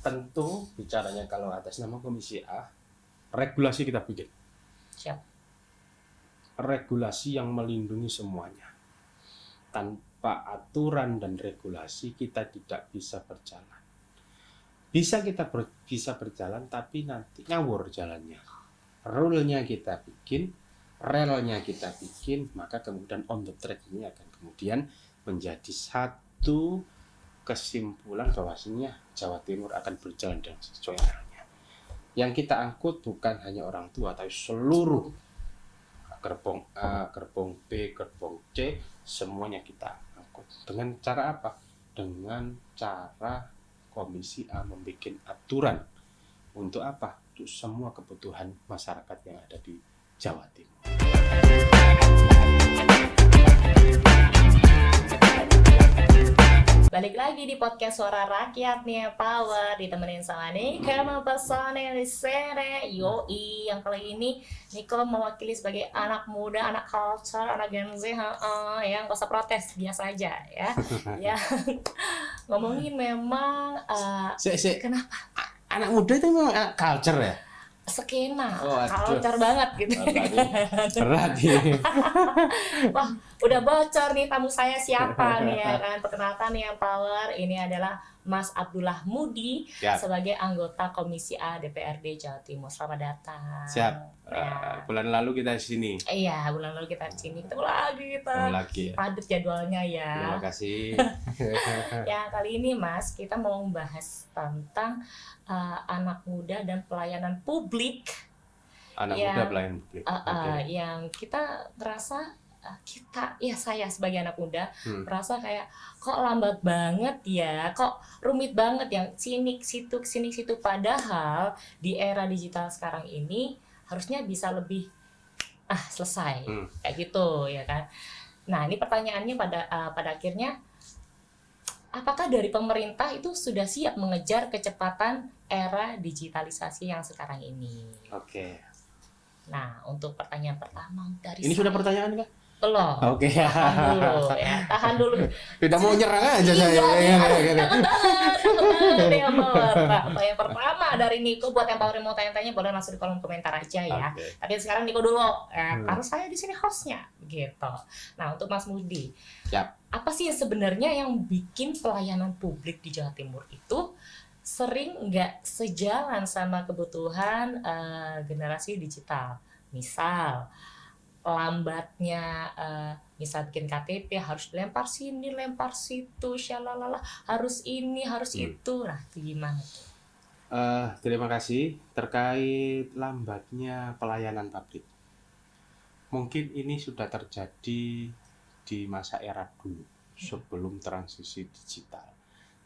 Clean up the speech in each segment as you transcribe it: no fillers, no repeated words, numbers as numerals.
tentu bicaranya kalau atas nama Komisi A, regulasi kita bikin. Siap. Regulasi yang melindungi semuanya. Tanpa aturan dan regulasi kita tidak bisa berjalan. Bisa bisa berjalan tapi nanti ngawur jalannya. Rule-nya kita bikin, relnya kita bikin, maka kemudian on the track ini akan kemudian menjadi satu kesimpulan bahwasanya Jawa Timur akan berjalan dengan sesuai relnya. Yang kita angkut bukan hanya orang tua, tapi seluruh gerbong A, gerbong B, gerbong C, semuanya kita angkut. Dengan cara apa? Dengan cara Komisi A membuat aturan untuk apa? Untuk semua kebutuhan masyarakat yang ada di Jawa Timur. Balik lagi di podcast Suara Rakyat nih Power, ditemenin sama Nika Mempesona di sini. Yoi, yang kali ini Niko mewakili sebagai anak muda, anak culture, anak Gen Z, yang gak usah protes, biasa aja ya. Ya, ngomongin memang kenapa? Anak muda itu memang anak culture ya? Skena, culture banget gitu. Berat nih. Wah, udah bocor nih tamu saya siapa nih ya kan. Perkenalkan nih yang Power, ini adalah Mas Abdullah Mudi sebagai anggota Komisi A DPRD Jawa Timur. Selamat datang. Siap. Bulan lalu kita di sini. Iya, bulan lalu kita di sini. Ketemu lagi kita. Ya. Padat jadwalnya ya. Terima kasih. Ya, kali ini Mas, kita mau membahas tentang anak muda dan pelayanan publik. Muda pelayanan publik. Yang kita terasa saya sebagai anak muda merasa kayak kok lambat banget ya, kok rumit banget yang sini situ padahal di era digital sekarang ini harusnya bisa lebih selesai kayak gitu ya kan. Nah, ini pertanyaannya pada akhirnya, apakah dari pemerintah itu sudah siap mengejar kecepatan era digitalisasi yang sekarang ini? Oke. Nah, untuk pertanyaan pertama dari ini sudah pertanyaan kah? Belum. Oke. Tahan dulu. Tidak mau nyerang aja saya. Jangan tahan. Yang pertama dari Niko, buat yang mau tanya-tanya boleh langsung di kolom komentar aja ya. Tapi sekarang Niko dulu, karena saya di sini hostnya, gitu. Nah, untuk Mas Mudi, apa sih sebenarnya yang bikin pelayanan publik di Jawa Timur itu sering nggak sejalan sama kebutuhan generasi digital? Misal lambatnya, misal bikin KTP harus lempar sini, lempar situ, syalalala, harus ini, harus itu. Nah, itu gimana tuh? Terima kasih. Terkait lambatnya pelayanan publik, mungkin ini sudah terjadi di masa era dulu sebelum transisi digital.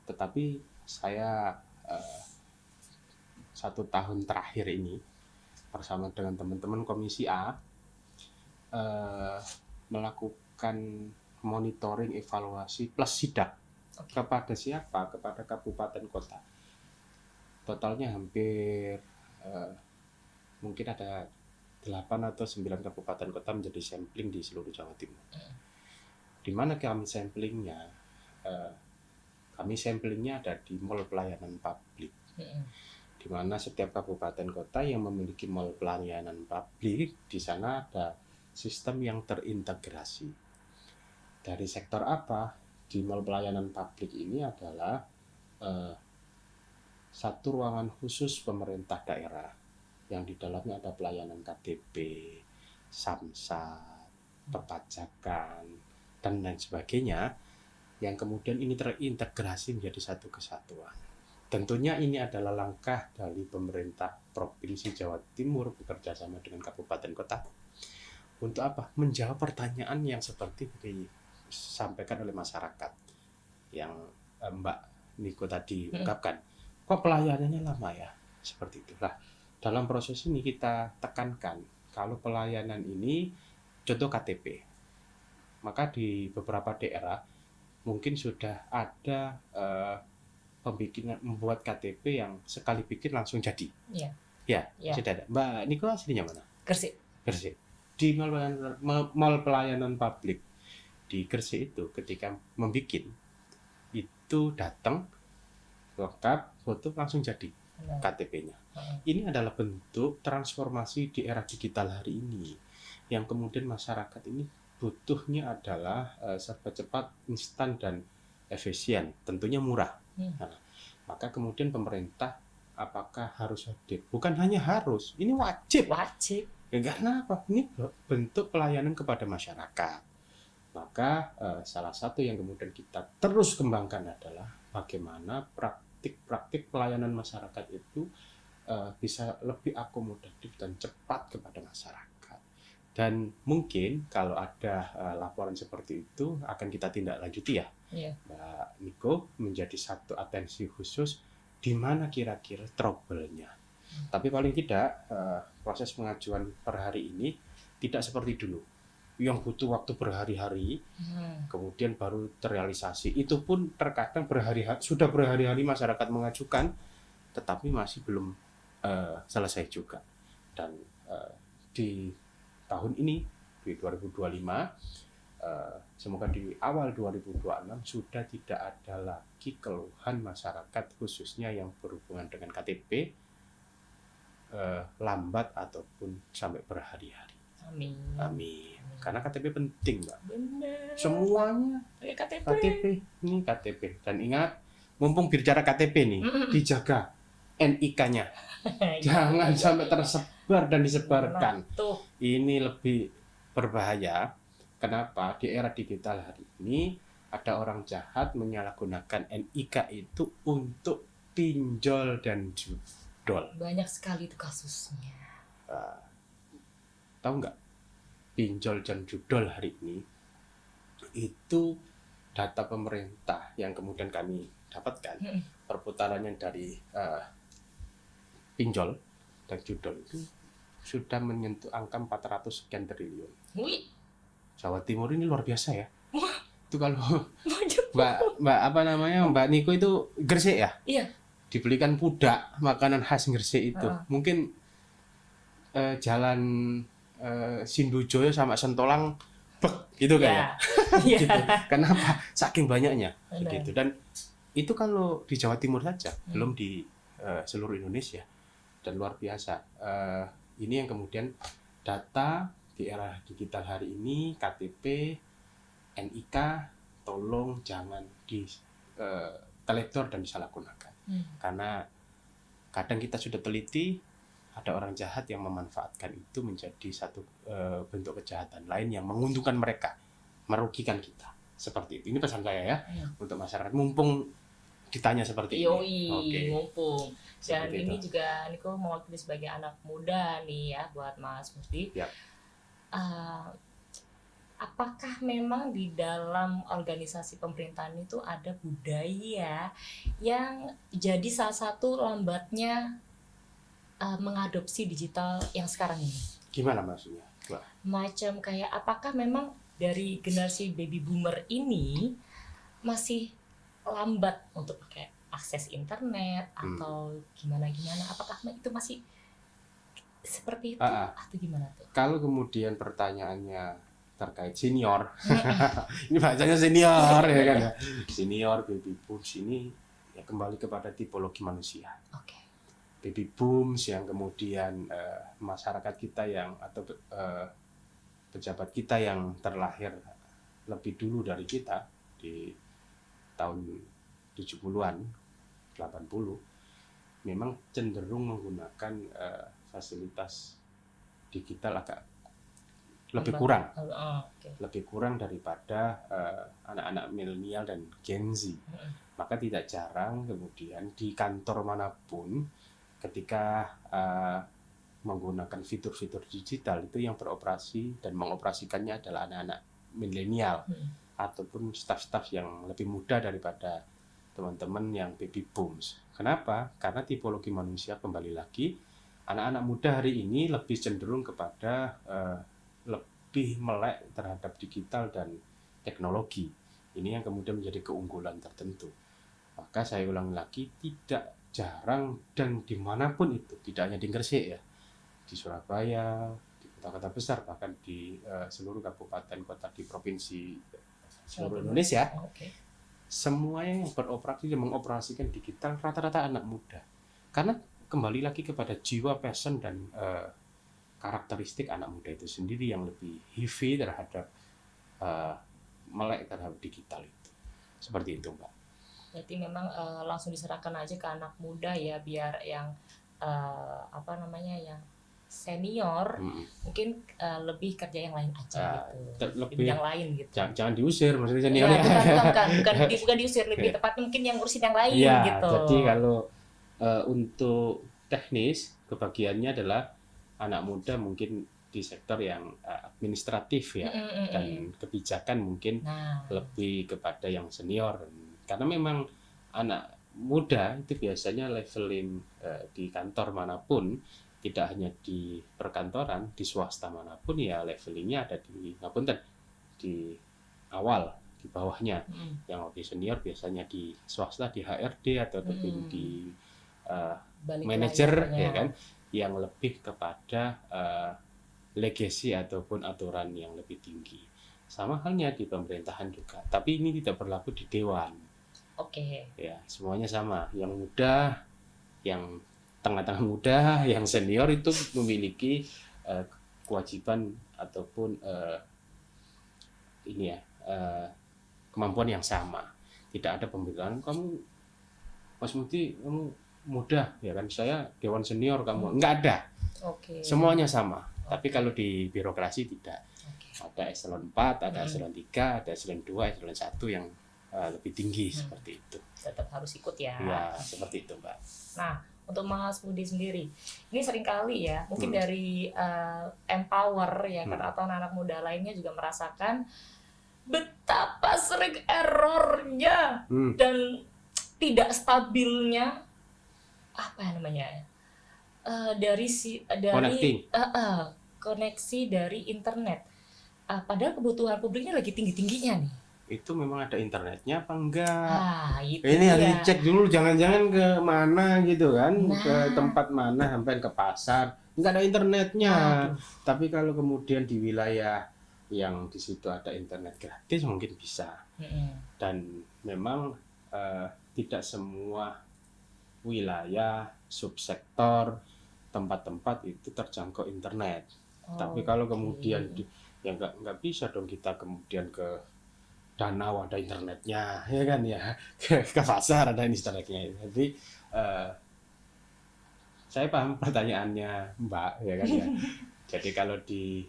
Tetapi saya 1 tahun terakhir ini bersama dengan teman-teman Komisi A melakukan monitoring, evaluasi plus sidak. Kepada siapa? Kepada kabupaten kota. Totalnya hampir mungkin ada 8 atau 9 kabupaten kota menjadi sampling di seluruh Jawa Timur. Di mana kami samplingnya? Kami samplingnya ada di mall pelayanan publik. Di mana setiap kabupaten kota yang memiliki mall pelayanan publik, di sana ada sistem yang terintegrasi. Dari sektor apa? Di mall pelayanan publik ini adalah satu ruangan khusus pemerintah daerah yang di dalamnya ada pelayanan KTP, Samsat, perpajakan, dan lain sebagainya, yang kemudian ini terintegrasi menjadi satu kesatuan. Tentunya ini adalah langkah dari pemerintah Provinsi Jawa Timur bekerja sama dengan kabupaten kota. Untuk apa? Menjawab pertanyaan yang seperti disampaikan oleh masyarakat yang Mbak Niko tadi ungkapkan. Kok pelayanannya lama ya? Seperti itulah. Dalam proses ini kita tekankan kalau pelayanan ini contoh KTP, maka di beberapa daerah mungkin sudah ada membuat KTP yang sekali bikin langsung jadi. Ya, sudah ada. Mbak Niko aslinya mana? Gresik. Di mall pelayanan publik di Gresik itu ketika membuat itu datang lengkap foto langsung jadi KTP-nya. Ini adalah bentuk transformasi di era digital hari ini, yang kemudian masyarakat ini butuhnya adalah serba cepat, instan, dan efisien, tentunya murah. Nah, maka kemudian pemerintah apakah harus hadir? Bukan hanya harus, ini wajib. Wajib. Ya, karena apa? Ini bentuk pelayanan kepada masyarakat. Maka salah satu yang kemudian kita terus kembangkan adalah bagaimana praktik pelayanan masyarakat itu bisa lebih akomodatif dan cepat kepada masyarakat. Dan mungkin kalau ada laporan seperti itu akan kita tindak lanjuti ya, Mbak Niko, menjadi satu atensi khusus di mana kira-kira trouble-nya. Tapi paling tidak proses pengajuan per hari ini tidak seperti dulu, yang butuh waktu berhari-hari, kemudian baru terrealisasi. Itu pun terkadang sudah berhari-hari masyarakat mengajukan, tetapi masih belum selesai juga. Dan di tahun ini, di 2025, semoga di awal 2026 sudah tidak ada lagi keluhan masyarakat, khususnya yang berhubungan dengan KTP, lambat ataupun sampai berhari-hari. Amin. Amin. Karena KTP penting, Mbak. Benar. Semuanya KTP. Ini KTP. Dan ingat, mumpung bicara KTP nih, dijaga NIK-nya. Jangan sampai tersebar dan disebarkan. Ini lebih berbahaya. Kenapa? Di era digital hari ini ada orang jahat menyalahgunakan NIK itu untuk pinjol dan judol. Banyak sekali itu kasusnya. Tahu nggak? Pinjol dan judol hari ini itu data pemerintah yang kemudian kami dapatkan, perputarannya dari pinjol dan judol itu sudah menyentuh angka 400 sekian triliun. Jawa Timur ini luar biasa ya. Itu kalau Mbak Niko itu Gresik ya? Iya. Dibelikan pudak makanan khas Gresik itu. Mungkin jalan Sindujoyo sama Sentolang gitu kayak. Gitu. Kenapa? Saking banyaknya gitu. Dan itu kalau di Jawa Timur saja, belum di seluruh Indonesia. Dan luar biasa. Ini yang kemudian data di era digital hari ini, KTP, NIK, tolong jangan teledor dan disalahgunakan. Karena kadang kita sudah teliti, ada orang jahat yang memanfaatkan itu menjadi satu bentuk kejahatan lain yang menguntungkan mereka, merugikan kita. Seperti itu. Ini pesan saya ya, untuk masyarakat. Mumpung ditanya seperti ini. Mumpung. Dan ini juga Niko mewakili sebagai anak muda nih ya buat Mas Musdi. Apakah memang di dalam organisasi pemerintahan itu ada budaya yang jadi salah satu lambatnya mengadopsi digital yang sekarang ini? Gimana maksudnya? Macam kayak apakah memang dari generasi baby boomer ini masih lambat untuk pakai akses internet atau gimana? Apakah itu masih seperti itu atau gimana tuh? Kalau kemudian pertanyaannya terkait senior, ini bahasanya senior ya kan ya. Senior baby booms ini ya kembali kepada tipologi manusia. Baby booms yang kemudian masyarakat kita yang atau pejabat kita yang terlahir lebih dulu dari kita di tahun 70-an, 80, memang cenderung menggunakan fasilitas digital agak lebih kurang daripada anak-anak milenial dan Gen Z. Maka tidak jarang kemudian di kantor manapun ketika menggunakan fitur-fitur digital itu yang beroperasi dan mengoperasikannya adalah anak-anak milenial ataupun staf-staf yang lebih muda daripada teman-teman yang baby booms. Kenapa? Karena tipologi manusia kembali lagi, anak-anak muda hari ini lebih cenderung kepada lebih melek terhadap digital dan teknologi. Ini yang kemudian menjadi keunggulan tertentu. Maka saya ulang lagi, tidak jarang dan dimanapun itu, tidak hanya di Gresik ya, di Surabaya, di kota-kota besar, bahkan di seluruh kabupaten kota di provinsi seluruh Indonesia, semuanya yang beroperasi dan mengoperasikan digital rata-rata anak muda. Karena kembali lagi kepada jiwa, passion, dan karakteristik anak muda itu sendiri yang lebih heavy terhadap melek terhadap digital itu. Seperti itu, Mbak. Berarti memang langsung diserahkan aja ke anak muda ya, biar yang yang senior mungkin lebih kerja yang lain aja gitu, lebih yang lain gitu. Jangan diusir maksudnya senior. Ya, bukan diusir, lebih tepatnya mungkin yang ngurusin yang lain ya, gitu. Jadi kalau untuk teknis kebagiannya adalah anak muda mungkin di sektor yang administratif ya, dan kebijakan mungkin lebih kepada yang senior, karena memang anak muda itu biasanya leveling di kantor manapun, tidak hanya di perkantoran, di swasta manapun ya levelingnya ada di awal, di bawahnya. Yang lebih senior biasanya di swasta, di HRD atau di manajer ya kan, yang lebih kepada legacy ataupun aturan yang lebih tinggi. Sama halnya di pemerintahan juga, tapi ini tidak berlaku di dewan. Ya, semuanya sama. Yang muda, yang tengah-tengah muda, yang senior itu memiliki kewajiban ataupun kemampuan yang sama. Tidak ada pembelaan kamu Mas Mudi, kamu muda ya kan, saya dewan senior, kamu nggak ada. Semuanya sama. Tapi kalau di birokrasi tidak. Ada eselon 4, ada eselon 3, ada eselon 2, eselon 1 yang lebih tinggi seperti itu. Tetap harus ikut ya. Ya, seperti itu, Mbak. Nah, untuk Mas Budi sendiri, ini seringkali ya, mungkin dari Empower ya kan, atau anak muda lainnya juga merasakan betapa sering errornya dan tidak stabilnya dari koneksi dari internet. Padahal kebutuhan publiknya lagi tinggi-tingginya nih. Itu memang ada internetnya apa enggak? Itu ini harus dicek dulu, jangan-jangan ke mana gitu kan, ke tempat mana, sampai ke pasar nggak ada internetnya. Tapi kalau kemudian di wilayah yang di situ ada internet gratis mungkin bisa. Dan memang tidak semua wilayah, subsektor, tempat-tempat itu terjangkau internet. Tapi kalau kemudian ya nggak bisa dong kita kemudian ke danau ada internetnya, ya kan ya, ke pasar ada internetnya. Jadi saya paham pertanyaannya Mbak, ya kan ya. Jadi kalau di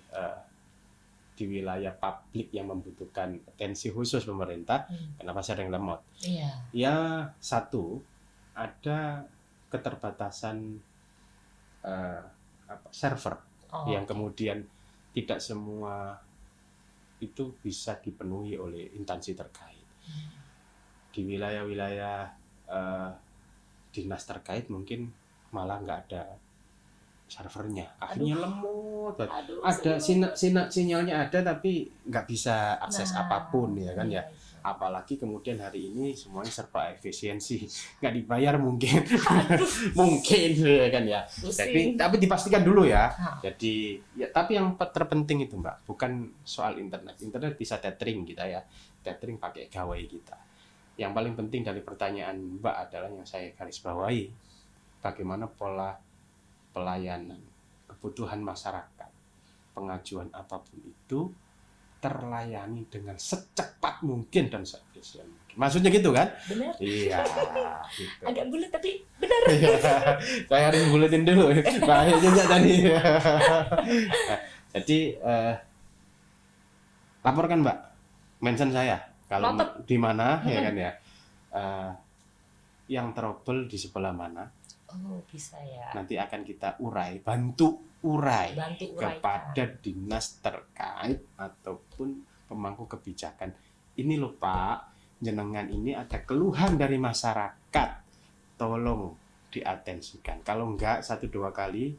wilayah publik yang membutuhkan atensi khusus pemerintah, kenapa sering lemot? Ya, satu, ada keterbatasan server yang kemudian tidak semua itu bisa dipenuhi oleh instansi terkait. Di wilayah-wilayah dinas terkait mungkin malah nggak ada servernya, akhirnya lemot. Ada sinyalnya ada tapi nggak bisa akses apapun ya kan ya. Apalagi kemudian hari ini semuanya serba efisiensi, nggak dibayar mungkin. Mungkin ya kan ya. Tapi dipastikan dulu ya. Jadi ya, tapi yang terpenting itu Mbak, bukan soal internet bisa tethering kita ya, tethering pakai gawai kita. Yang paling penting dari pertanyaan Mbak adalah yang saya garis bawahi, bagaimana pola pelayanan kebutuhan masyarakat, pengajuan apapun itu terlayani dengan secepat mungkin dan seefisien mungkin. Maksudnya gitu kan? Benar. Iya. Gitu. Agak bulat tapi benar. Saya harus bulatin dulu. Bahaya juga tadi. Jadi laporkan Mbak, mention saya kalau di mana ya kan ya. Yang trouble di sebelah mana? Bisa ya. Nanti akan kita bantu urai kepada dinas terkait ataupun pemangku kebijakan. Ini loh Pak, jenengan ini ada keluhan dari masyarakat, tolong diatensikan. Kalau enggak 1-2 kali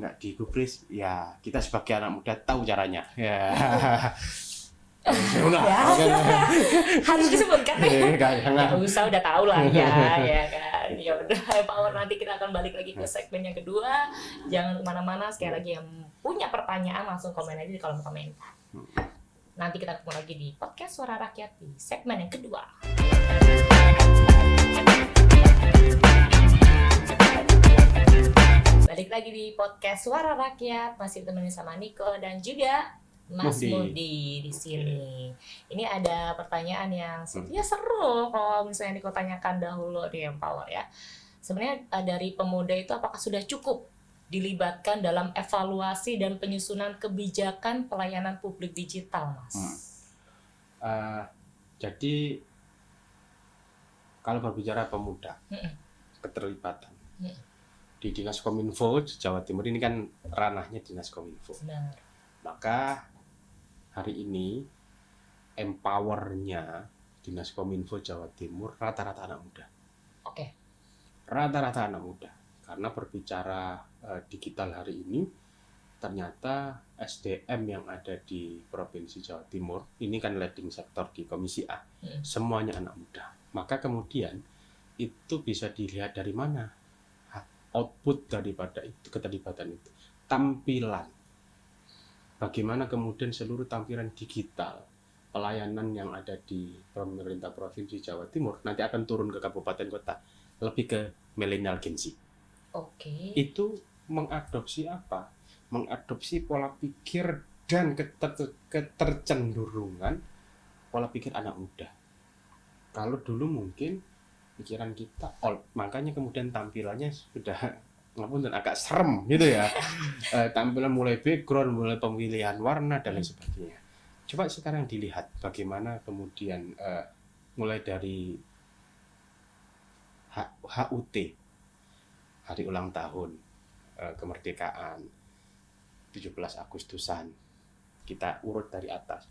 enggak digubris, ya kita sebagai anak muda tahu caranya. Ya. Harus disebutkan nggak usah, udah tahu lah ya kan. Ya udah, Power, nanti kita akan balik lagi ke segmen yang kedua. Jangan kemana-mana. Sekali lagi yang punya pertanyaan langsung komen aja di kolom komentar. Nanti kita ketemu lagi di podcast Suara Rakyat di segmen yang kedua. Balik lagi di podcast Suara Rakyat, masih ditemani sama Niko dan juga Mas Mudi di sini. Ini ada pertanyaan yang ya seru kalau misalnya Niko tanyakan dahulu di Empower ya. Sebenarnya dari pemuda itu apakah sudah cukup dilibatkan dalam evaluasi dan penyusunan kebijakan pelayanan publik digital, Mas? Jadi kalau berbicara pemuda, keterlibatan di Dinas Kominfo Jawa Timur ini kan ranahnya Dinas Kominfo. Benar. Maka hari ini empowernya Dinas Kominfo Jawa Timur rata-rata anak muda. Oke. Rata-rata anak muda. Karena berbicara digital hari ini, ternyata SDM yang ada di Provinsi Jawa Timur, ini kan leading sektor di Komisi A, semuanya anak muda. Maka kemudian itu bisa dilihat dari mana output daripada itu, keterlibatan itu. Tampilan. Bagaimana kemudian seluruh tampilan digital, pelayanan yang ada di pemerintah Provinsi Jawa Timur, nanti akan turun ke kabupaten kota, lebih ke millennial Gen Z. Oke. Itu mengadopsi apa? Mengadopsi pola pikir dan ketercenderungan pola pikir anak muda. Kalau dulu mungkin pikiran kita old, makanya kemudian tampilannya sudah dan agak serem gitu ya. Tampilan mulai background, mulai pemilihan warna dan lain sebagainya. Coba sekarang dilihat bagaimana kemudian mulai dari HUT, hari ulang tahun kemerdekaan 17 Agustusan, kita urut dari atas.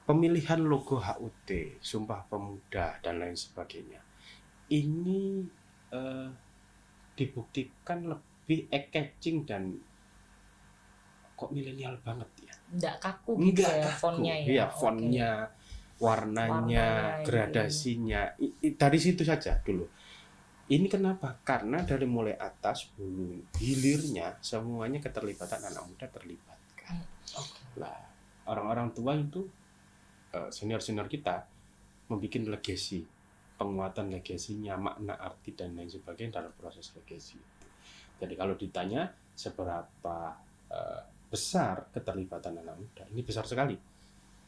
Pemilihan logo HUT, Sumpah Pemuda dan lain sebagainya, ini dibuktikan lebih eye-catching dan kok milenial banget ya. Nggak kaku gitu ya fontnya ya. Iya, fontnya, warnanya, gradasinya, dari situ saja dulu. Ini kenapa? Karena dari mulai atas, hulu, hilirnya semuanya keterlibatan anak muda terlibatkan. Lah, orang-orang tua itu senior-senior kita membuat legasi, penguatan legasinya, makna, arti dan lain sebagainya dalam proses legasi itu. Jadi kalau ditanya seberapa besar keterlibatan anak muda, ini besar sekali.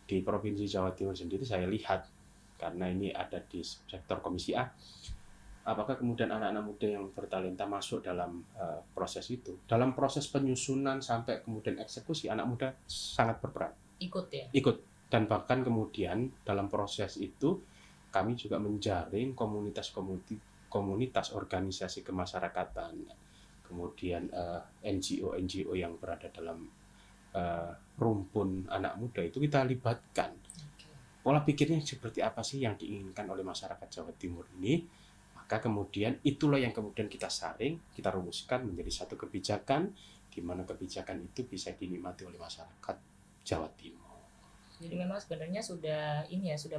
Di Provinsi Jawa Timur sendiri saya lihat, karena ini ada di sektor Komisi A, apakah kemudian anak-anak muda yang bertalenta masuk dalam proses itu, dalam proses penyusunan sampai kemudian eksekusi, anak muda sangat berperan. Ikut ya? Ikut. Dan bahkan kemudian dalam proses itu kami juga menjaring komunitas organisasi kemasyarakatan, kemudian NGO yang berada dalam rumpun anak muda itu kita libatkan. Pola pikirnya seperti apa sih yang diinginkan oleh masyarakat Jawa Timur ini? Maka kemudian itulah yang kemudian kita saring, kita rumuskan menjadi satu kebijakan, di mana kebijakan itu bisa dinikmati oleh masyarakat Jawa Timur. Jadi memang sebenarnya sudah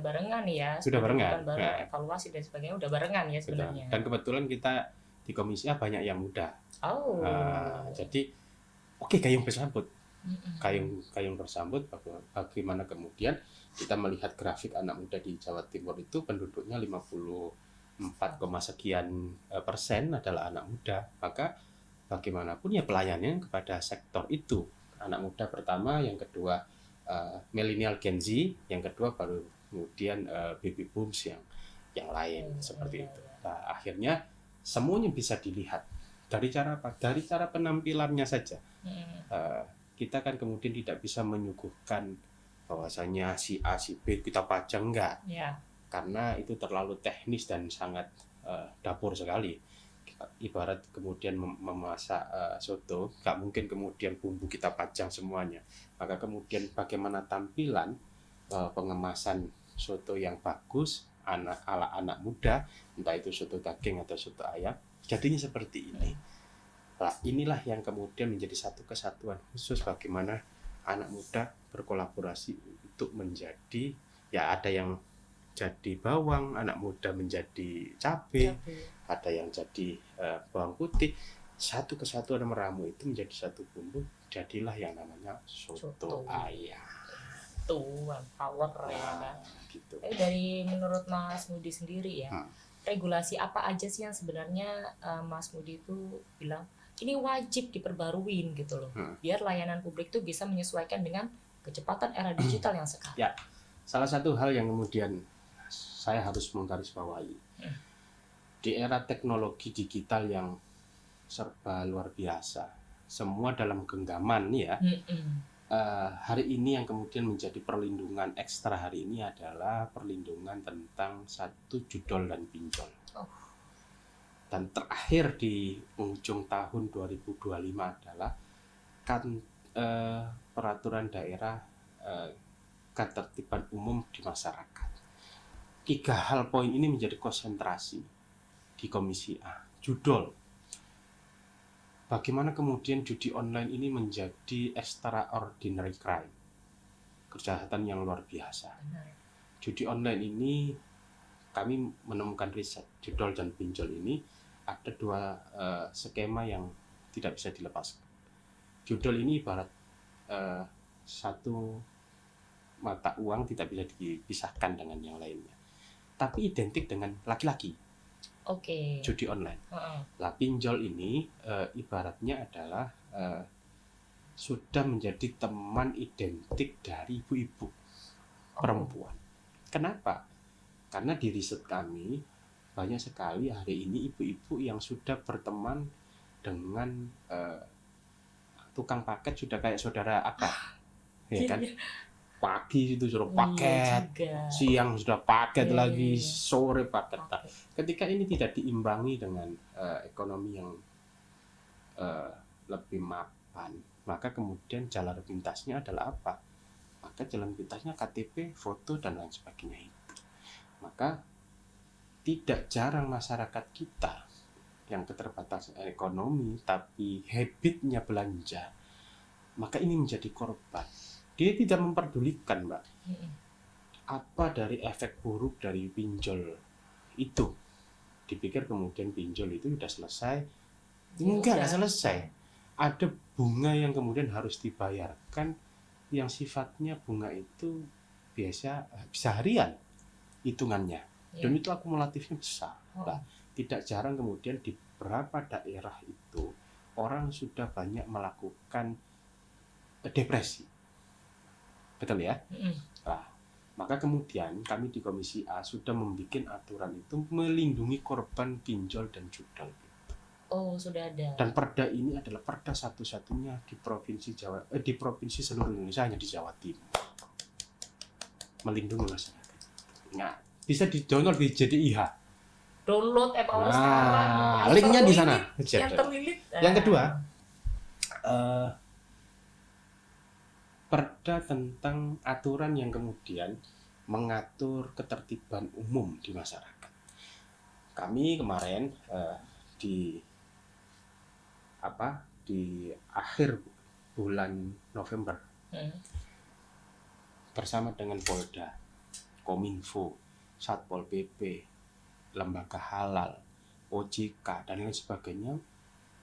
barengan ya. Sudah barengan. Bareng evaluasi dan sebagainya udah barengan ya sebenarnya. Dan kebetulan kita di Komisi A banyak yang muda. Jadi gayung bersambut. Kayung bersambut, bagaimana kemudian kita melihat grafik anak muda di Jawa Timur itu penduduknya 54, sekian persen adalah anak muda. Maka bagaimanapun ya pelayanannya kepada sektor itu. Anak muda pertama, yang kedua millennial Gen Z, yang kedua baru kemudian baby booms yang lain seperti itu. Nah, akhirnya semuanya bisa dilihat dari cara apa? Dari cara penampilannya saja. Kita kan kemudian tidak bisa menyuguhkan bahwasanya si A si B kita pajang, enggak. Karena itu terlalu teknis dan sangat dapur sekali. Ibarat kemudian memasak soto, nggak mungkin kemudian bumbu kita pajang semuanya. Maka kemudian bagaimana tampilan pengemasan soto yang bagus ala anak muda, entah itu soto daging atau soto ayam, jadinya seperti ini. Nah, inilah yang kemudian menjadi satu kesatuan khusus bagaimana anak muda berkolaborasi untuk menjadi, ya ada yang jadi bawang, anak muda menjadi cabai, ada yang jadi bawang putih. Satu kesatuan meramu itu menjadi satu bumbu, jadilah yang namanya soto ayam. Itu power ya kan. Gitu. Dari menurut Mas Mudi sendiri ya, regulasi apa aja sih yang sebenarnya Mas Mudi itu bilang ini wajib diperbaruin gitu loh, biar layanan publik tuh bisa menyesuaikan dengan kecepatan era digital yang sekarang. Ya, salah satu hal yang kemudian saya harus menggarisbawahi di era teknologi digital yang serba luar biasa, semua dalam genggaman ya. Hari ini yang kemudian menjadi perlindungan ekstra hari ini adalah perlindungan tentang satu judol dan pinjol. Dan terakhir di ujung tahun 2025 adalah peraturan daerah ketertiban umum di masyarakat. 3 hal poin ini menjadi konsentrasi di Komisi A. Judol. Bagaimana kemudian judi online ini menjadi extraordinary crime, kejahatan yang luar biasa. Judi online ini kami menemukan riset judol dan pinjol ini ada 2 skema yang tidak bisa dilepaskan. Judol ini ibarat satu mata uang tidak bisa dipisahkan dengan yang lainnya, tapi identik dengan laki-laki. Judi online. Lah pinjol ini ibaratnya adalah sudah menjadi teman identik dari ibu-ibu perempuan. Kenapa? Karena di riset kami banyak sekali hari ini ibu-ibu yang sudah berteman dengan tukang paket, sudah kayak saudara apa, ya kan? Pagi itu suruh paket, siang sudah paket lagi, sore paket. Ketika ini tidak diimbangi dengan ekonomi yang lebih mapan, maka kemudian jalan pintasnya adalah apa? Maka jalan pintasnya KTP, foto dan lain sebagainya itu. Maka tidak jarang masyarakat kita yang keterbatasan ekonomi tapi habitnya belanja, maka ini menjadi korban. Dia tidak memperdulikan, Mbak, apa dari efek buruk dari pinjol itu. Dipikir kemudian pinjol itu sudah selesai. Enggak selesai. Ada bunga yang kemudian harus dibayarkan, yang sifatnya bunga itu bisa harian hitungannya. Dan itu akumulatifnya besar. Nah, tidak jarang kemudian di beberapa daerah itu orang sudah banyak melakukan depresi. Betul ya? Nah, maka kemudian kami di Komisi A sudah membuat aturan itu melindungi korban pinjol dan judol. Sudah ada. Dan perda ini adalah perda satu-satunya di provinsi di provinsi seluruh Indonesia, hanya di Jawa Timur. Melindungi masyarakat. Nah, bisa di-download di JDIH. Download sekarang. Linknya di sana. Yang terlilit. Yang kedua, perda tentang aturan yang kemudian mengatur ketertiban umum di masyarakat. Kami kemarin di akhir bulan November bersama dengan Polda, Kominfo, Satpol PP, Lembaga Halal, OJK dan lain sebagainya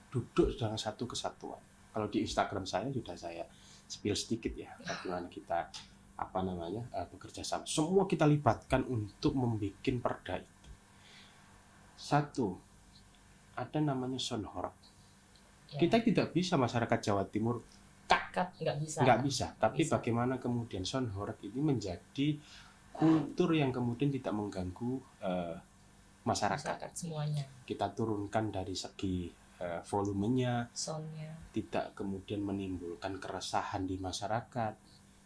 duduk dalam satu kesatuan. Kalau di Instagram saya sudah saya spill sedikit ya, bagaimana kita bekerja sama. Semua kita libatkan untuk membuat perda itu. Satu, ada namanya Sonhorek. Kita tidak bisa masyarakat Jawa Timur nggak bisa. Tapi bagaimana kemudian Sonhorek ini menjadi kultur yang kemudian tidak mengganggu masyarakat semuanya. Kita turunkan dari segi volumenya, soundnya, tidak kemudian menimbulkan keresahan di masyarakat,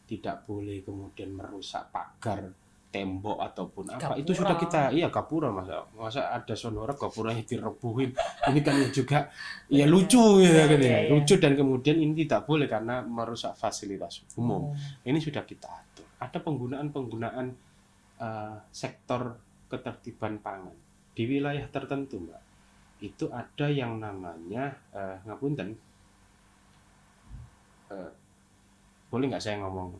tidak boleh kemudian merusak pagar, tembok ataupun apa. Gapura. Itu sudah kita gapura, masa ada Sonhorek gapuranya direbuhin. Ini kan juga lucu ya kan ya. Lucu, dan kemudian ini tidak boleh karena merusak fasilitas umum. Ini sudah kita atur. Ada penggunaan sektor ketertiban pangan di wilayah tertentu, Mbak. Itu ada yang namanya ngapunten, boleh nggak saya ngomong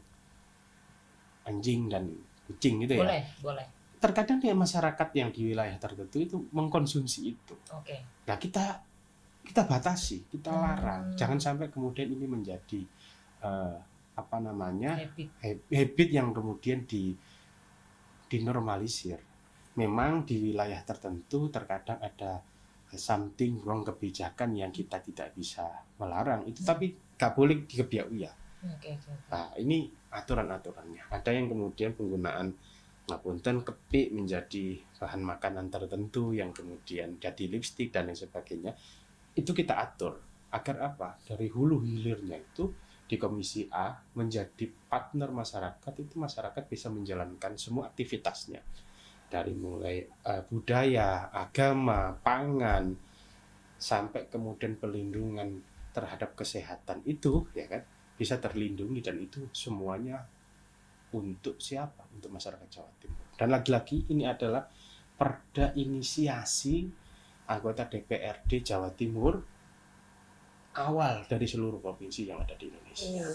anjing dan kucing gitu ya? Boleh. Terkadang ya masyarakat yang di wilayah tertentu itu mengkonsumsi itu. Nah kita batasi, kita larang, jangan sampai kemudian ini menjadi habit yang kemudian dinormalisir. Memang di wilayah tertentu terkadang ada something wrong kebijakan yang kita tidak bisa melarang itu, tapi gak boleh dikebiak ya. Nah, ini aturan-aturannya. Ada yang kemudian penggunaan ngapunten kepik menjadi bahan makanan tertentu yang kemudian jadi lipstik dan lain sebagainya. Itu kita atur agar apa? Dari hulu hilirnya itu di Komisi A menjadi partner masyarakat, itu masyarakat bisa menjalankan semua aktivitasnya. Dari mulai budaya, agama, pangan, sampai kemudian pelindungan terhadap kesehatan itu ya kan bisa terlindungi, dan itu semuanya untuk siapa? Untuk masyarakat Jawa Timur. Dan lagi-lagi ini adalah perda inisiasi anggota DPRD Jawa Timur awal dari seluruh provinsi yang ada di Indonesia.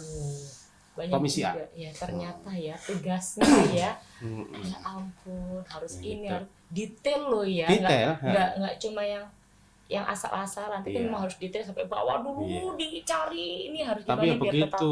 Banyak Komisi A. Ya, ternyata ya tugasnya ya. Ya ampun, harus ini harus detail loh ya. Enggak cuma yang asal-asalan, tapi memang harus detail sampai bawah dulu dicari, ini harus tapi ya begitu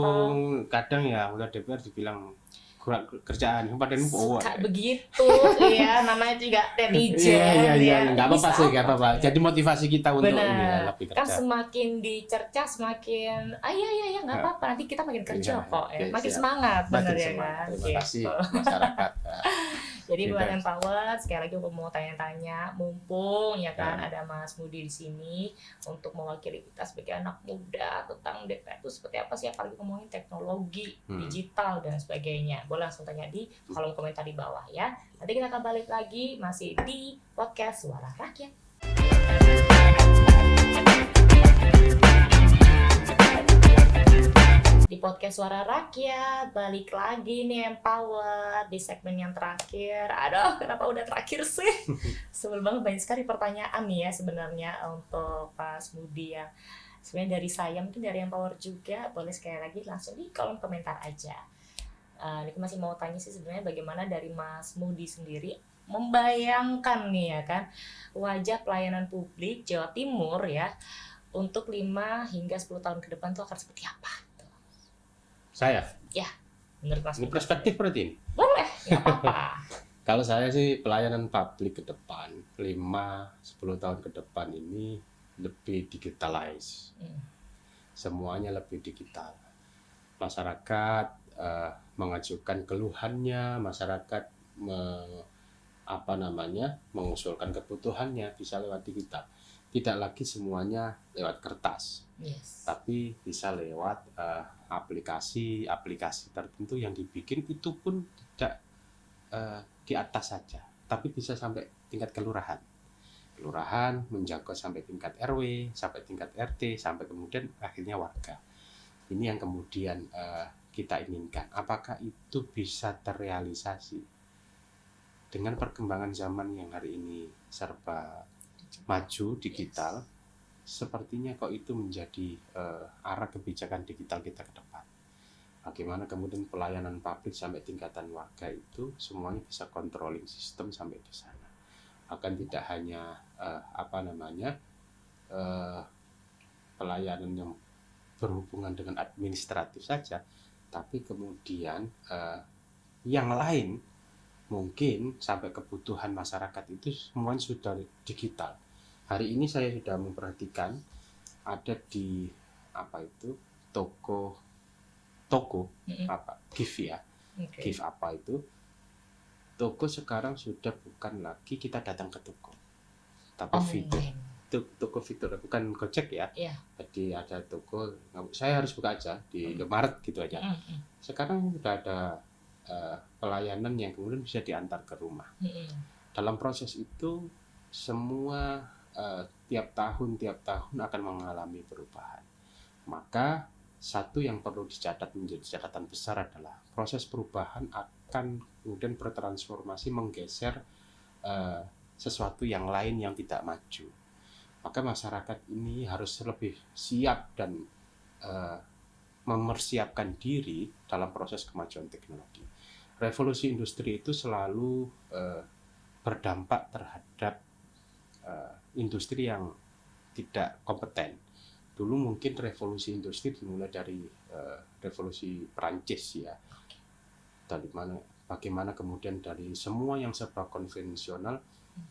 kadang ya udah DPR dibilang kurang kerjaan padahal bawa kayak begitu ya, namanya juga netizen ya nggak apa-apa sih, nggak apa-apa, jadi motivasi kita untuk ini ya, lebih kerja. Kan semakin dicerca semakin ya nggak apa-apa, nanti kita makin kerja kok ya, makin semangat benar ya kan. Terima kasih masyarakat. Jadi buat Empower, sekali lagi aku mau tanya-tanya, mumpung ya kan ada Mas Mudi di sini untuk mewakili kita sebagai anak muda tentang DPR itu seperti apa sih, apalagi ngomongin teknologi, digital dan sebagainya. Boleh langsung tanya di kolom komentar di bawah ya. Nanti kita akan balik lagi masih di podcast Suara Rakyat. Di podcast Suara Rakyat, balik lagi nih Empower di segmen yang terakhir. Aduh, kenapa udah terakhir sih? Sebel banget, banyak sekali pertanyaan nih ya sebenarnya untuk Mas Mudi ya. Sebenarnya dari saya, mungkin dari Empower juga, boleh sekali lagi langsung di kolom komentar aja. Ini masih mau tanya sih sebenarnya bagaimana dari Mas Mudi sendiri membayangkan nih ya kan wajah pelayanan publik Jawa Timur ya untuk 5 hingga 10 tahun ke depan itu akan seperti apa? Saya? Ya, menurut Mas. Ini perspektif berarti ini? Boleh, nggak apa-apa. Kalau saya sih pelayanan publik ke depan 5-10 tahun ke depan ini lebih digitalize. Semuanya lebih digital. Masyarakat mengajukan keluhannya, masyarakat mengusulkan kebutuhannya bisa lewat digital. Tidak lagi semuanya lewat kertas, tapi bisa lewat aplikasi tertentu yang dibikin, itu pun tidak di atas saja, tapi bisa sampai tingkat kelurahan menjangkau sampai tingkat RW, sampai tingkat RT, sampai kemudian akhirnya warga. Ini yang kemudian kita inginkan. Apakah itu bisa terrealisasi dengan perkembangan zaman yang hari ini serba maju digital? Sepertinya kok itu menjadi arah kebijakan digital kita ke depan. Bagaimana kemudian pelayanan publik sampai tingkatan warga itu semuanya bisa controlling system sampai di sana. Akan tidak hanya pelayanan yang berhubungan dengan administratif saja, tapi kemudian yang lain mungkin sampai kebutuhan masyarakat itu semuanya sudah digital. Hari ini saya sudah memperhatikan ada di toko gift ya, gift apa itu, toko sekarang sudah bukan lagi kita datang ke toko, tapi fitur, toko fitur, bukan Gojek ya. Jadi ada toko, saya harus buka aja di Indomaret gitu aja. Sekarang sudah ada pelayanan yang kemudian bisa diantar ke rumah. Dalam proses itu semua tiap tahun akan mengalami perubahan. Maka satu yang perlu dicatat menjadi catatan besar adalah proses perubahan akan kemudian bertransformasi menggeser sesuatu yang lain yang tidak maju. Maka masyarakat ini harus lebih siap dan mempersiapkan diri dalam proses kemajuan teknologi. Revolusi industri itu selalu berdampak terhadap industri yang tidak kompeten, Dulu mungkin revolusi industri dimulai dari revolusi Perancis ya. Dari mana, bagaimana kemudian dari semua yang serba konvensional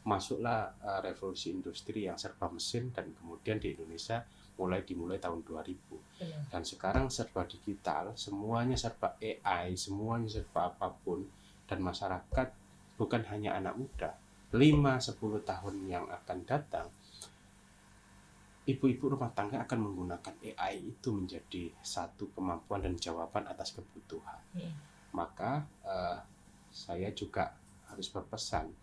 masuklah revolusi industri yang serba mesin, dan kemudian di Indonesia dimulai tahun 2000. Dan sekarang serba digital, semuanya serba AI, semuanya serba apapun, dan masyarakat bukan hanya anak muda, 5-10 tahun yang akan datang, ibu-ibu rumah tangga akan menggunakan AI itu menjadi satu kemampuan dan jawaban atas kebutuhan. Maka saya juga harus berpesan,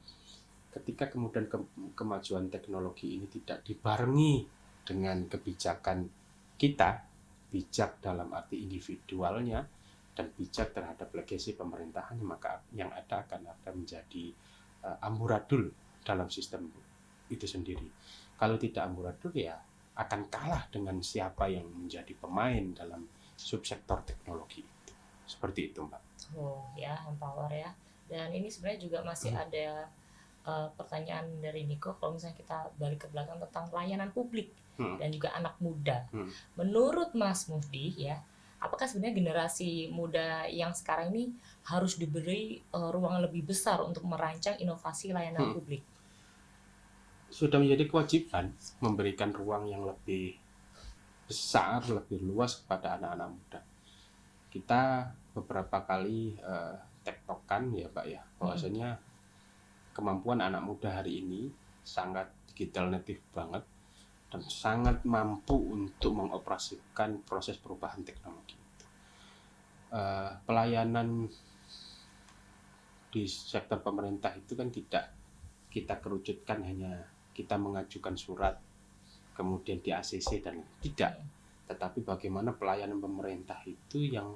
ketika kemudian kemajuan teknologi ini tidak dibarengi dengan kebijakan kita, bijak dalam arti individualnya dan bijak terhadap legasi pemerintahan, maka yang ada akan menjadi amburadul dalam sistem itu sendiri. Kalau tidak amburadul, ya akan kalah dengan siapa yang menjadi pemain dalam subsektor teknologi itu. Seperti itu, Mbak. Oh ya, empower ya. Dan ini sebenarnya juga masih ada pertanyaan dari Niko, kalau misalnya kita balik ke belakang tentang pelayanan publik dan juga anak muda. Menurut Mas Mufdi ya, apakah sebenarnya generasi muda yang sekarang ini harus diberi ruang lebih besar untuk merancang inovasi layanan publik? Sudah menjadi kewajiban memberikan ruang yang lebih besar, lebih luas kepada anak-anak muda. Kita beberapa kali tektokan ya Pak ya, bahwasanya kemampuan anak muda hari ini sangat digital native banget dan sangat mampu untuk mengoperasikan proses perubahan teknologi. Pelayanan di sektor pemerintah itu kan tidak kita kerucutkan hanya kita mengajukan surat kemudian di ACC dan tidak, tetapi bagaimana pelayanan pemerintah itu yang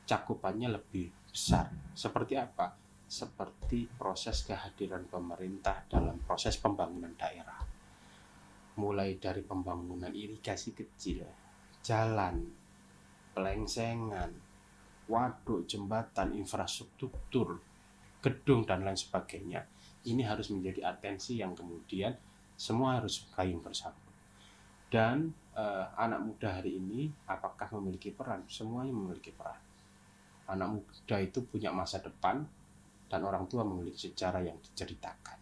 cakupannya lebih besar. Seperti apa? Seperti proses kehadiran pemerintah dalam proses pembangunan daerah, mulai dari pembangunan irigasi kecil, jalan, pelengsengan, waduk, jembatan, infrastruktur, gedung dan lain sebagainya. Ini harus menjadi atensi yang kemudian semua harus gayung bersambut. Dan anak muda hari ini apakah memiliki peran? Semuanya memiliki peran. Anak muda itu punya masa depan dan orang tua memiliki sejarah yang diceritakan.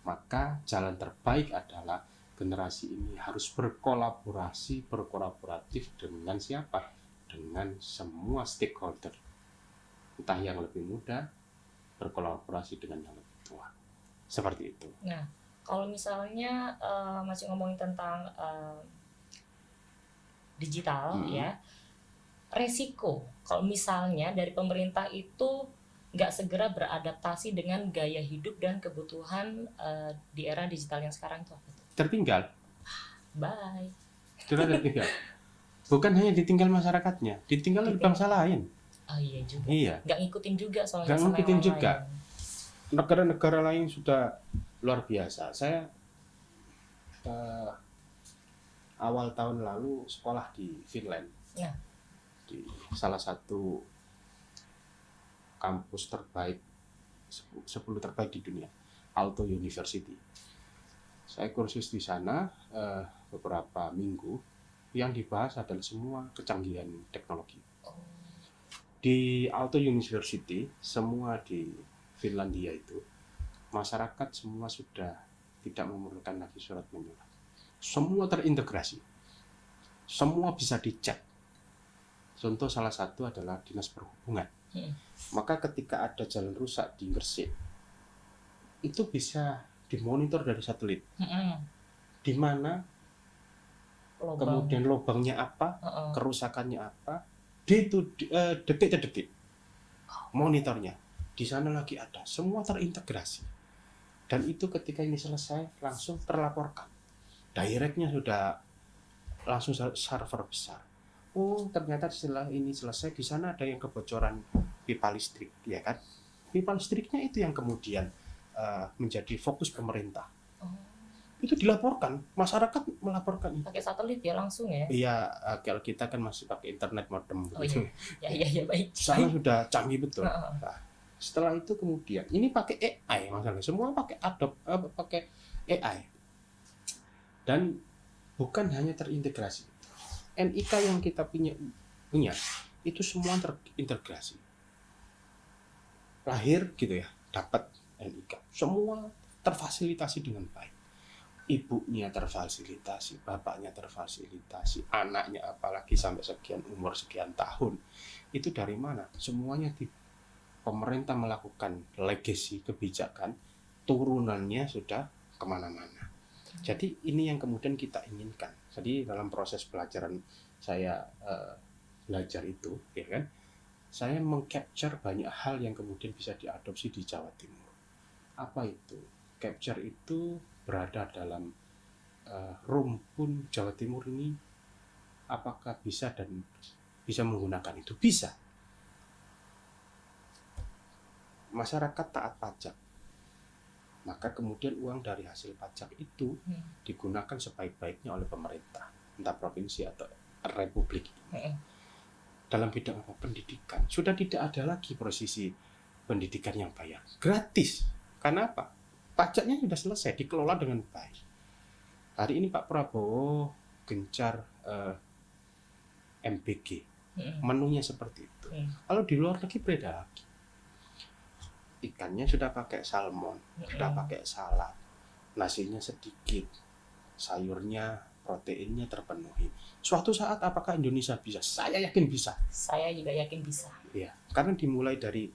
Maka jalan terbaik adalah generasi ini harus berkolaboratif dengan siapa? Dengan semua stakeholder. Entah yang lebih muda berkolaborasi dengan yang lebih tua. Seperti itu. Nah, kalau misalnya masih ngomongin tentang digital ya, resiko kalau misalnya dari pemerintah itu nggak segera beradaptasi dengan gaya hidup dan kebutuhan di era digital yang sekarang itu apa? Tertinggal. Bye. Tertinggal. Bukan hanya ditinggal masyarakatnya, ditinggal oleh bangsa lain. Oh iya juga. Iya. Nggak ngikutin juga soalnya. Nggak ngikutin juga. Negara-negara lain sudah luar biasa. Saya awal tahun lalu sekolah di Finland. Ya. Di salah satu kampus terbaik, 10 terbaik di dunia, Aalto University. Saya kursus di sana beberapa minggu, yang dibahas adalah semua kecanggihan teknologi. Di Aalto University, semua di Finlandia itu, masyarakat semua sudah tidak memerlukan lagi surat menyurat. Semua terintegrasi, semua bisa dicek. Contoh salah satu adalah dinas perhubungan. Maka ketika ada jalan rusak di Gresik, itu bisa dimonitor dari satelit. Di mana kemudian lubangnya apa, kerusakannya apa, detik ke detik. Monitornya di sana lagi ada, semua terintegrasi. Dan itu ketika ini selesai langsung terlaporkan. Directnya sudah langsung server besar. Oh, ternyata setelah ini selesai di sana ada yang kebocoran pipa listrik, ya kan? Pipa listriknya itu yang kemudian menjadi fokus pemerintah. Itu dilaporkan, masyarakat melaporkan. Pakai satelit ya langsung ya? Iya, kalau kita kan masih pakai internet modem. Oh iya, ya baik. Sana sudah canggih betul. Nah, setelah itu kemudian ini pakai AI masalahnya, semua pakai pakai AI. Dan bukan hanya terintegrasi, NIK yang kita punya itu semua terintegrasi. Lahir gitu ya, dapat NIK, semua terfasilitasi dengan baik. Ibunya terfasilitasi, bapaknya terfasilitasi, anaknya apalagi sampai sekian umur, sekian tahun. Itu dari mana? Semuanya pemerintah melakukan legacy kebijakan, turunannya sudah kemana-mana. Jadi ini yang kemudian kita inginkan. Jadi dalam proses pelajaran saya belajar itu, ya kan, saya mengcapture banyak hal yang kemudian bisa diadopsi di Jawa Timur. Apa itu? Capture itu berada dalam rumpun Jawa Timur ini. Apakah bisa dan bisa menggunakan itu? Bisa. Masyarakat taat pajak, maka kemudian uang dari hasil pajak itu digunakan sebaik-baiknya oleh pemerintah, entah provinsi atau republik. Dalam bidang apa? Pendidikan. Sudah tidak ada lagi posisi pendidikan yang bayar, gratis. Karena apa? Pajaknya sudah selesai, dikelola dengan baik. Hari ini Pak Prabowo gencar MBG, menunya seperti itu. Kalau di luar negeri beda lagi. Ikannya sudah pakai salmon, sudah pakai salad, nasinya sedikit, sayurnya, proteinnya terpenuhi. Suatu saat apakah Indonesia bisa? Saya yakin bisa. Saya juga yakin bisa. Ya, karena dimulai dari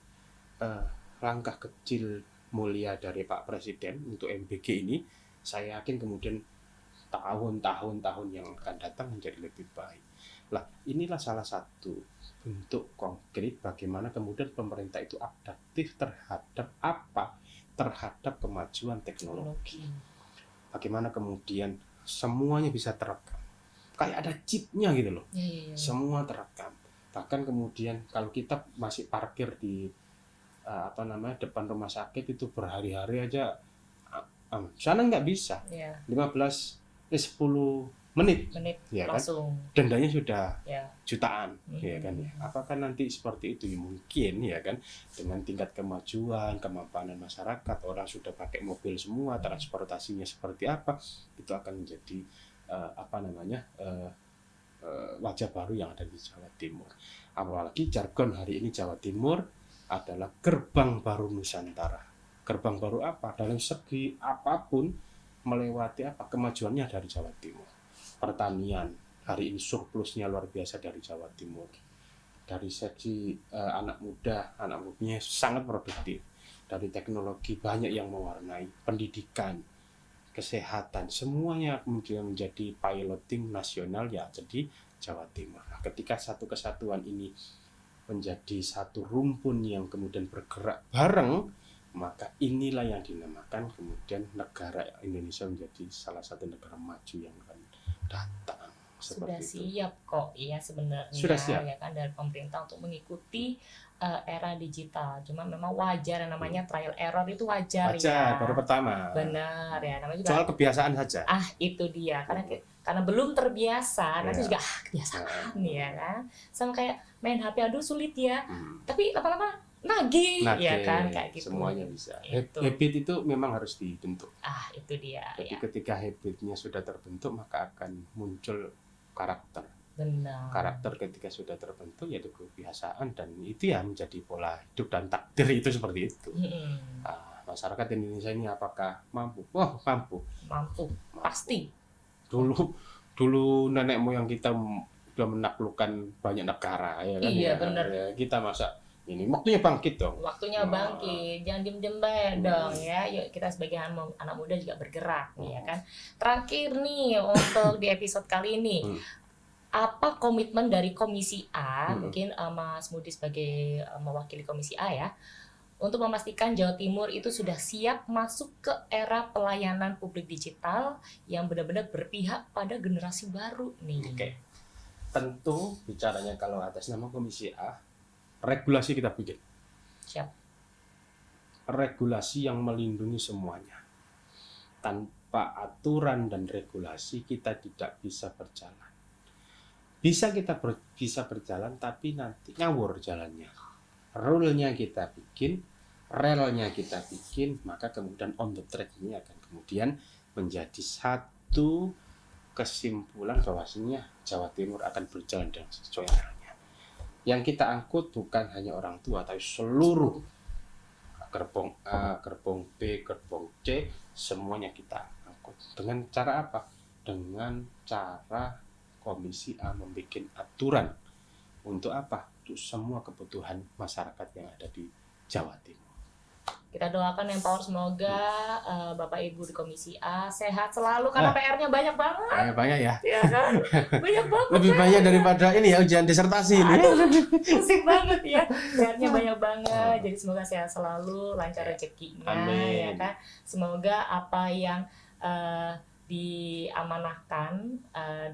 langkah kecil mulia dari Pak Presiden untuk MBG ini, saya yakin kemudian tahun-tahun yang akan datang menjadi lebih baik. Lah, inilah salah satu bentuk konkret bagaimana kemudian pemerintah itu adaptif terhadap apa? Terhadap kemajuan teknologi. Bagaimana kemudian semuanya bisa terekam. Kayak ada chipnya gitu loh. Semua terekam. Bahkan kemudian kalau kita masih parkir di depan rumah sakit itu berhari-hari aja, sana nggak bisa. 10 menit ya langsung kan? Dendanya sudah jutaan, ya kan? Apakah nanti seperti itu? Mungkin ya kan, dengan tingkat kemajuan, kemapanan masyarakat, orang sudah pakai mobil semua, transportasinya seperti apa, itu akan menjadi wajah baru yang ada di Jawa Timur. Apalagi jargon hari ini Jawa Timur adalah gerbang baru Nusantara. Gerbang baru apa? Dalam segi apapun melewati apa? Kemajuannya dari Jawa Timur. Pertanian hari ini surplusnya luar biasa dari Jawa Timur. Dari segi anak mudanya sangat produktif. Dari teknologi banyak yang mewarnai, pendidikan, kesehatan, semuanya kemudian menjadi piloting nasional ya jadi Jawa Timur. Nah, ketika satu kesatuan ini menjadi satu rumpun yang kemudian bergerak bareng, maka inilah yang dinamakan kemudian negara Indonesia menjadi salah satu negara maju yang akan datang. Sudah siap kok ya sebenarnya. Sudah siap. Ya kan, dari pemerintah untuk mengikuti era digital. Cuma memang wajar yang namanya trial error itu wajar ya. Baru pertama. Benar ya, namanya juga soal kebiasaan saja. Itu dia. Karena belum terbiasa, nanti juga kebiasaan ya kan. Sama kayak main HP, aduh sulit ya. Tapi lama-lama nagih ya kan, kayak gitu. Semuanya bisa. Habit itu memang harus dibentuk. Itu dia. Jadi ketika habitnya sudah terbentuk, maka akan muncul karakter. Benar. Karakter ketika sudah terbentuk yaitu kebiasaan, dan itu ya menjadi pola hidup dan takdir itu seperti itu. Masyarakat Indonesia ini apakah mampu? Mampu. Pasti. Dulu nenek moyang kita sudah menaklukkan banyak negara ya kan. Iya, benar. Ya, kita masa ini waktunya bangkit dong. Bangkit, jangan diem-diem dong ya. Yuk kita sebagai anak muda juga bergerak ya kan. Terakhir nih untuk di episode kali ini, apa komitmen dari Komisi A, mungkin Mas Mudi sebagai mewakili Komisi A ya, untuk memastikan Jawa Timur itu sudah siap masuk ke era pelayanan publik digital yang benar-benar berpihak pada generasi baru nih. Oke. Tentu bicaranya kalau atas nama Komisi A, regulasi kita bikin. Siap. Regulasi yang melindungi semuanya. Tanpa aturan dan regulasi kita tidak bisa berjalan. Bisa berjalan tapi nanti ngawur jalannya. Rule-nya kita bikin, relnya kita bikin, maka kemudian on the track ini akan kemudian menjadi satu kesimpulan bahwasanya Jawa Timur akan berjalan dengan sesuai arahnya. Yang kita angkut bukan hanya orang tua, tapi seluruh gerbong A, gerbong B, gerbong C, semuanya kita angkut. Dengan cara apa? Dengan cara Komisi A membuat aturan untuk apa? Untuk semua kebutuhan masyarakat yang ada di Jawa Timur. Kita doakan yang Power semoga Bapak Ibu di Komisi A sehat selalu karena PR-nya banyak banget. Banyak ya. Ya kan? Banyak banget. Lebih banyak daripada ini ya ujian disertasi ini. Pusing banget ya. PR-nya banyak banget. Jadi semoga sehat selalu, lancar rezekinya. Amin. Ya kan? Semoga apa yang diamanahkan,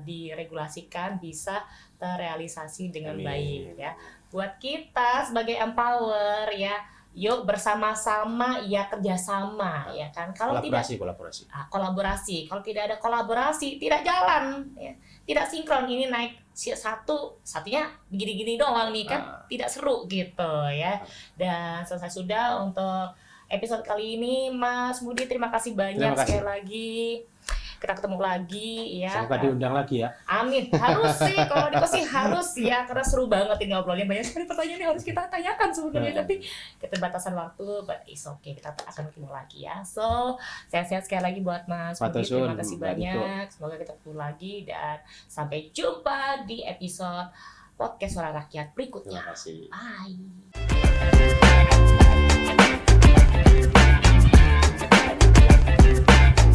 diregulasikan bisa terrealisasi dengan baik ya. Buat kita sebagai Empower ya, yuk bersama-sama ya, kerjasama ya kan. Kalau kolaborasi. Kalau tidak ada kolaborasi tidak jalan ya. Tidak sinkron, ini naik satunya gini-gini doang nih kan, tidak seru gitu ya. Dan selesai sudah untuk episode kali ini. Mas Budi, terima kasih banyak sekali lagi. Kita ketemu lagi ya. Semoga diundang lagi ya. Amin. Harus sih, kalau Niko sih harus ya, karena seru banget ini ngobrolnya. Banyak sekali pertanyaan yang harus kita tanyakan sebenarnya, tapi keterbatasan waktu, but it's okay. Kita akan ketemu lagi ya. So, sehat-sehat sekali lagi buat Mas Budi. Terima kasih banyak. Semoga kita ketemu lagi dan sampai jumpa di episode podcast Suara Rakyat berikutnya. Terima kasih. Bye.